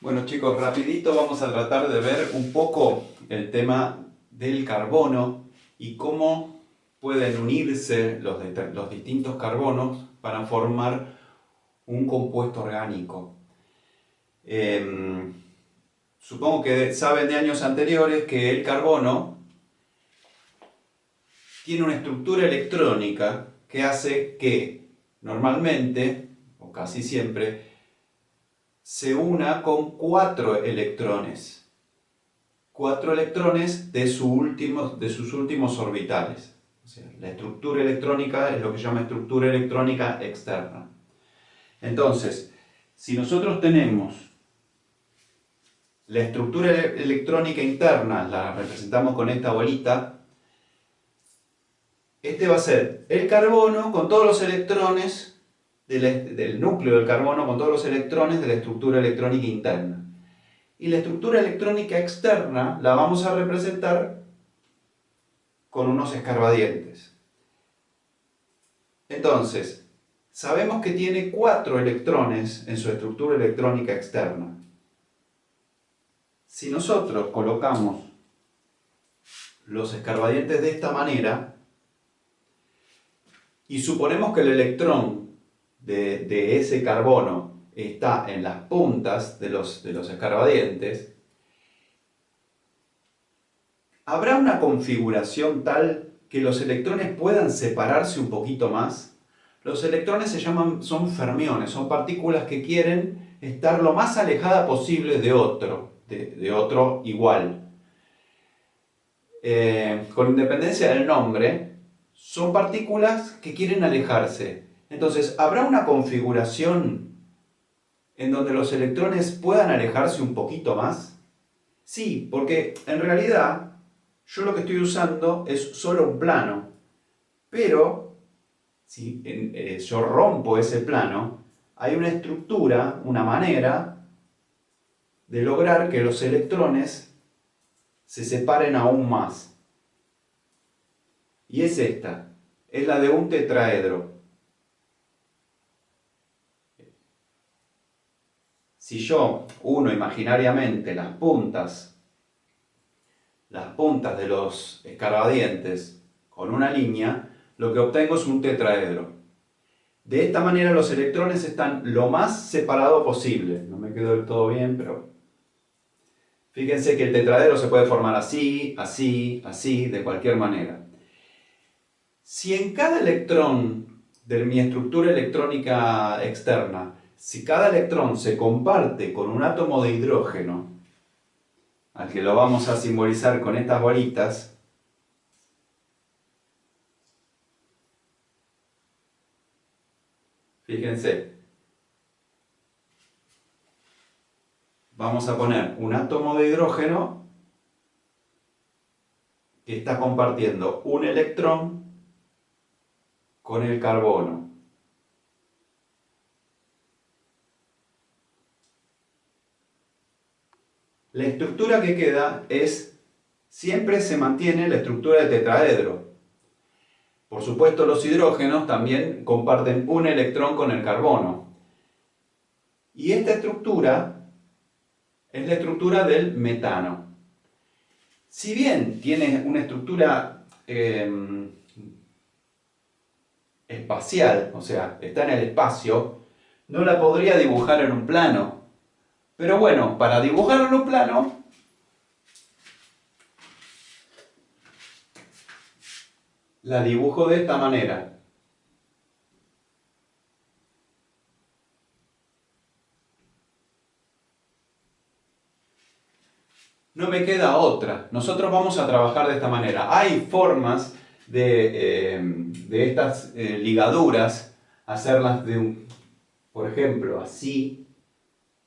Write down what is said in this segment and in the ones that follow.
Bueno chicos, rapidito vamos a tratar de ver un poco el tema del carbono y cómo pueden unirse los distintos carbonos para formar un compuesto orgánico. Supongo que saben de años anteriores que el carbono tiene una estructura electrónica que hace que normalmente, o casi siempre, se una con cuatro electrones de sus últimos orbitales. O sea, la estructura electrónica es lo que se llama estructura electrónica externa. Entonces, si nosotros tenemos la estructura electrónica interna, la representamos con esta bolita, este va a ser el carbono con todos los electrones del núcleo del carbono con todos los electrones de la estructura electrónica interna. Y la estructura electrónica externa la vamos a representar con unos escarbadientes. Entonces, sabemos que tiene 4 electrones en su estructura electrónica externa. Si nosotros colocamos los escarbadientes de esta manera y suponemos que el electrón de ese carbono está en las puntas de los escarbadientes, ¿habrá una configuración tal que los electrones puedan separarse un poquito más? Los electrones son fermiones, son partículas que quieren estar lo más alejada posible de otro igual. Con independencia del nombre, son partículas que quieren alejarse. Entonces, ¿habrá una configuración en donde los electrones puedan alejarse un poquito más? Sí, porque en realidad yo lo que estoy usando es solo un plano, pero si yo rompo ese plano, hay una estructura, una manera de lograr que los electrones se separen aún más. Y es esta, es la de un tetraedro. Si yo uno imaginariamente las puntas de los escarbadientes con una línea, lo que obtengo es un tetraedro. De esta manera los electrones están lo más separados posible. No me quedó del todo bien, pero fíjense que el tetraedro se puede formar así, así, así, de cualquier manera. Si en cada electrón de mi estructura electrónica externa, si cada electrón se comparte con un átomo de hidrógeno, al que lo vamos a simbolizar con estas bolitas, fíjense, vamos a poner un átomo de hidrógeno que está compartiendo un electrón con el carbono. La estructura que queda siempre se mantiene la estructura de tetraedro. Por supuesto, los hidrógenos también comparten un electrón con el carbono. Y esta estructura es la estructura del metano. Si bien tiene una estructura espacial, o sea, está en el espacio, no la podría dibujar en un plano. Pero bueno, para dibujarlo en un plano, la dibujo de esta manera. No me queda otra. Nosotros vamos a trabajar de esta manera. Hay formas de estas ligaduras, hacerlas por ejemplo, así,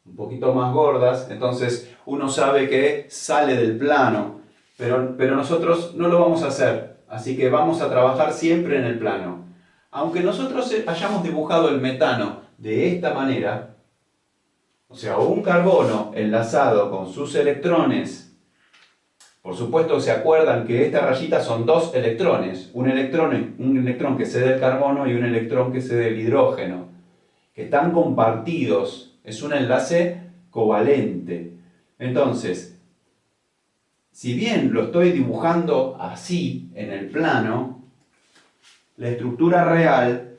un poquito más gordas, entonces uno sabe que sale del plano, pero nosotros no lo vamos a hacer, así que vamos a trabajar siempre en el plano. Aunque nosotros hayamos dibujado el metano de esta manera, o sea, un carbono enlazado con sus electrones, por supuesto se acuerdan que esta rayita son dos electrones, un electrón que cede el carbono y un electrón que cede el hidrógeno, que están compartidos. Es un enlace covalente. Entonces, si bien lo estoy dibujando así en el plano, la estructura real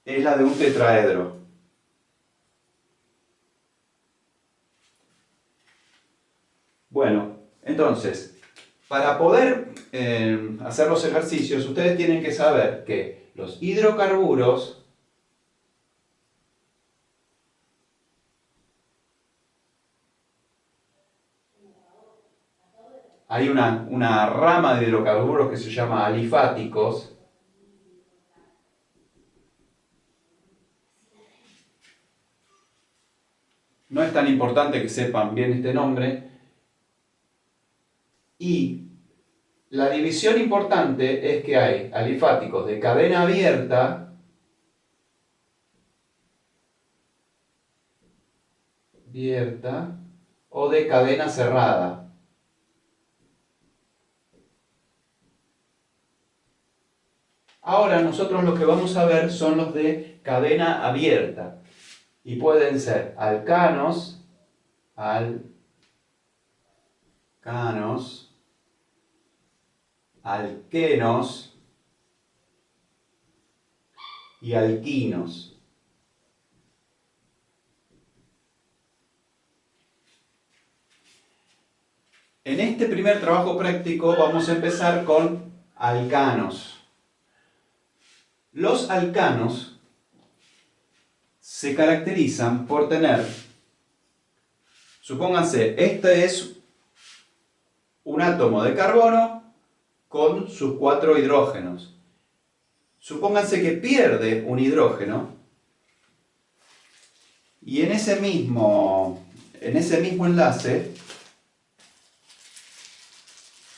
es la de un tetraedro. Bueno, entonces, para poder hacer los ejercicios, ustedes tienen que saber que los hidrocarburos hay una rama de hidrocarburos que se llama alifáticos. No es tan importante que sepan bien este nombre. Y la división importante es que hay alifáticos de cadena abierta o de cadena cerrada. Ahora nosotros lo que vamos a ver son los de cadena abierta. Y pueden ser alcanos, alquenos y alquinos. En este primer trabajo práctico vamos a empezar con alcanos. Los alcanos se caracterizan por tener, supónganse, este es un átomo de carbono con sus 4 hidrógenos. Supónganse que pierde un hidrógeno y en ese mismo enlace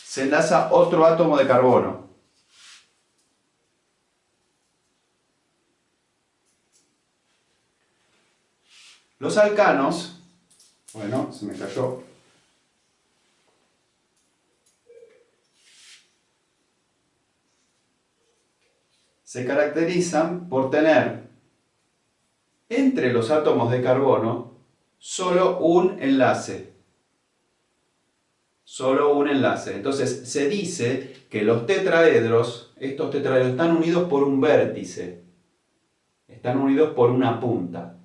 se enlaza otro átomo de carbono. Los alcanos, bueno, se me cayó. Se caracterizan por tener entre los átomos de carbono solo un enlace. Solo un enlace. Entonces se dice que los tetraedros, estos tetraedros están unidos por un vértice. Están unidos por una punta.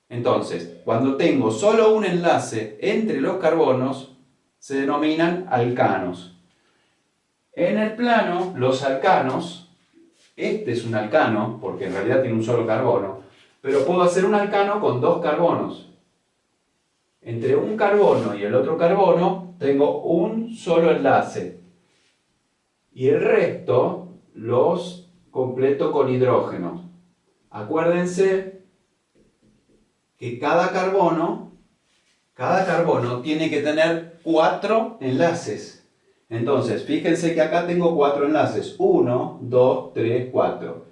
Entonces, cuando tengo solo un enlace entre los carbonos, se denominan alcanos. En el plano, los alcanos, este es un alcano, porque en realidad tiene un solo carbono, pero puedo hacer un alcano con 2 carbonos. Entre un carbono y el otro carbono tengo un solo enlace. Y el resto los completo con hidrógenos. Acuérdense que cada carbono tiene que tener 4 enlaces. Entonces, fíjense que acá tengo 4 enlaces. 1, 2, 3, 4.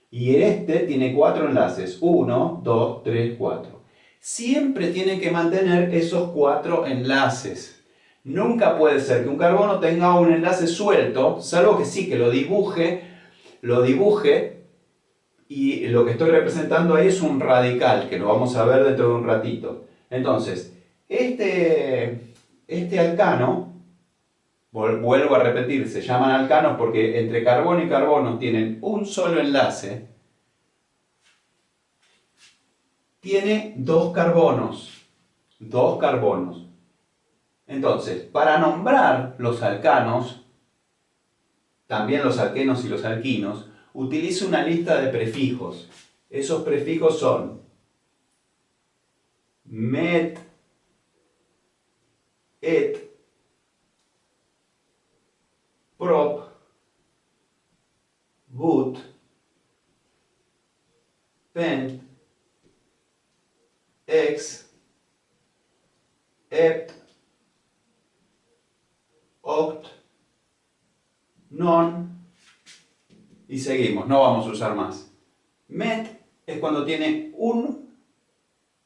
Y este tiene 4 enlaces. 1, 2, 3, 4. Siempre tienen que mantener esos 4 enlaces. Nunca puede ser que un carbono tenga un enlace suelto, salvo que sí, que lo dibuje, y lo que estoy representando ahí es un radical, que lo vamos a ver dentro de un ratito. Entonces, este alcano, vuelvo a repetir, se llaman alcanos porque entre carbono y carbono tienen un solo enlace, tiene 2 carbonos. 2 carbonos. Entonces, para nombrar los alcanos, también los alquenos y los alquinos, utilizo una lista de prefijos. Esos prefijos son met, et, prop, but, pent, ex, ept, oct, non, y seguimos, no vamos a usar más. Met es cuando tiene un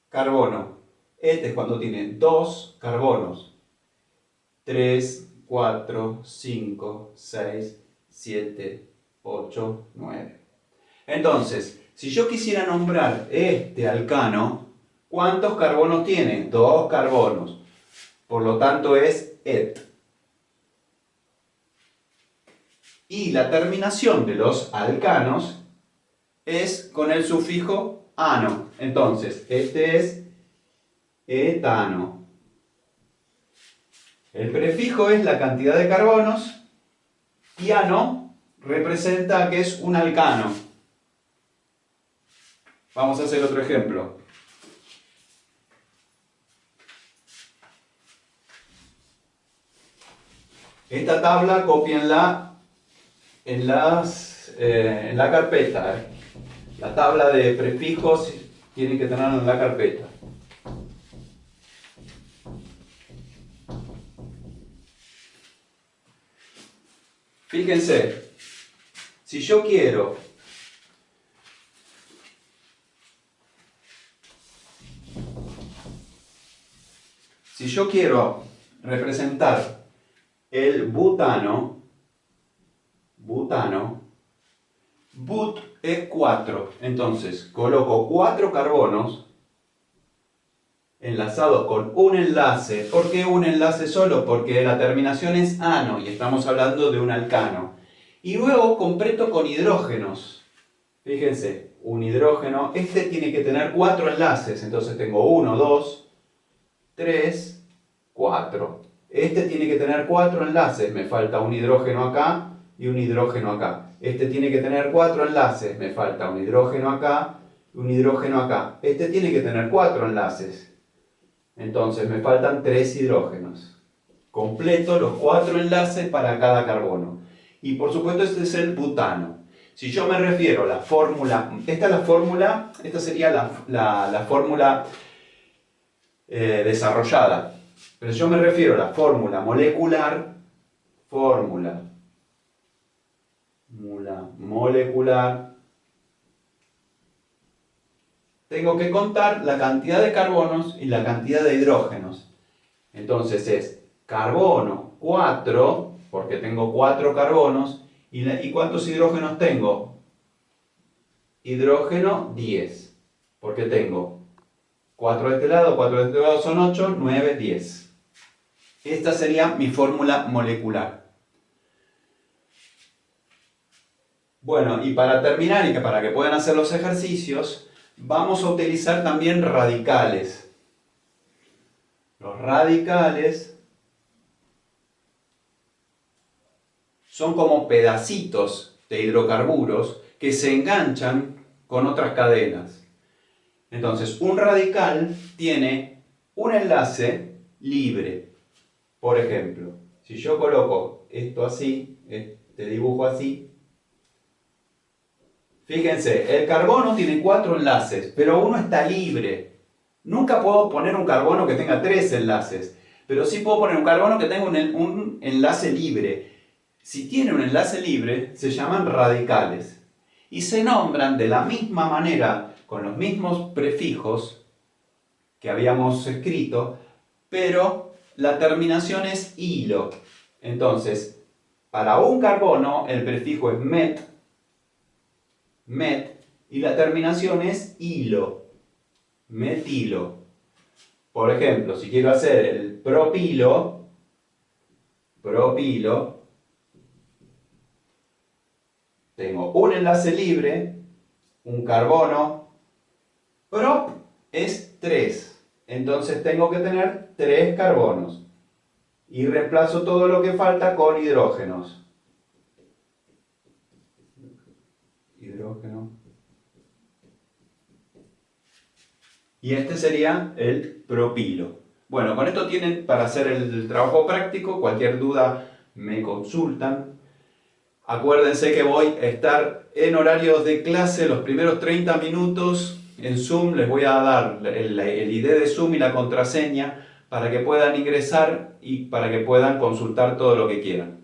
carbono. Et es cuando tiene 2 carbonos. 3, 4, 5, 6, 7, 8, 9. Entonces, si yo quisiera nombrar este alcano, ¿Cuántos carbonos tiene? 2 carbonos. Por lo tanto es et. Y la terminación de los alcanos es con el sufijo ano. Entonces, este es etano. El prefijo es la cantidad de carbonos y ano representa que es un alcano. Vamos a hacer otro ejemplo. Esta tabla cópienla en la carpeta. La tabla de prefijos tienen que tenerla en la carpeta. Fíjense, si yo quiero representar el butano, but es 4. Entonces, coloco 4 carbonos enlazados con un enlace. ¿Por qué un enlace solo? Porque la terminación es ano y estamos hablando de un alcano. Y luego completo con hidrógenos. Fíjense, un hidrógeno, este tiene que tener 4 enlaces. Entonces tengo 1, 2, 3, 4. Este tiene que tener 4 enlaces. Me falta un hidrógeno acá y un hidrógeno acá. Este tiene que tener 4 enlaces. Me falta un hidrógeno acá y un hidrógeno acá. Este tiene que tener 4 enlaces. Entonces me faltan 3 hidrógenos. Completo los 4 enlaces para cada carbono. Y por supuesto este es el butano. Si yo me refiero a la fórmula, esta sería la fórmula desarrollada. Pero yo me refiero a la fórmula molecular, tengo que contar la cantidad de carbonos y la cantidad de hidrógenos. Entonces es carbono 4, porque tengo 4 carbonos, ¿y cuántos hidrógenos tengo? Hidrógeno 10, porque tengo 4 de este lado, 4 de este lado son 8, 9, 10. Esta sería mi fórmula molecular. Bueno, y para terminar y para que puedan hacer los ejercicios, vamos a utilizar también radicales. Los radicales son como pedacitos de hidrocarburos que se enganchan con otras cadenas. Entonces, un radical tiene un enlace libre. Por ejemplo, si yo coloco esto así, este dibujo así, fíjense, el carbono tiene 4 enlaces, pero uno está libre. Nunca puedo poner un carbono que tenga 3 enlaces, pero sí puedo poner un carbono que tenga un enlace libre. Si tiene un enlace libre, se llaman radicales. Y se nombran de la misma manera, con los mismos prefijos que habíamos escrito, pero la terminación es ilo. Entonces, para un carbono, el prefijo es met, y la terminación es ilo, metilo. Por ejemplo, si quiero hacer el propilo, tengo un enlace libre, un carbono, prop es 3. Entonces tengo que tener 3 carbonos. Y reemplazo todo lo que falta con hidrógenos. Y este sería el propilo. Bueno, con esto tienen para hacer el trabajo práctico. Cualquier duda me consultan. Acuérdense que voy a estar en horarios de clase los primeros 30 minutos en Zoom. Les voy a dar el ID de Zoom y la contraseña para que puedan ingresar y para que puedan consultar todo lo que quieran.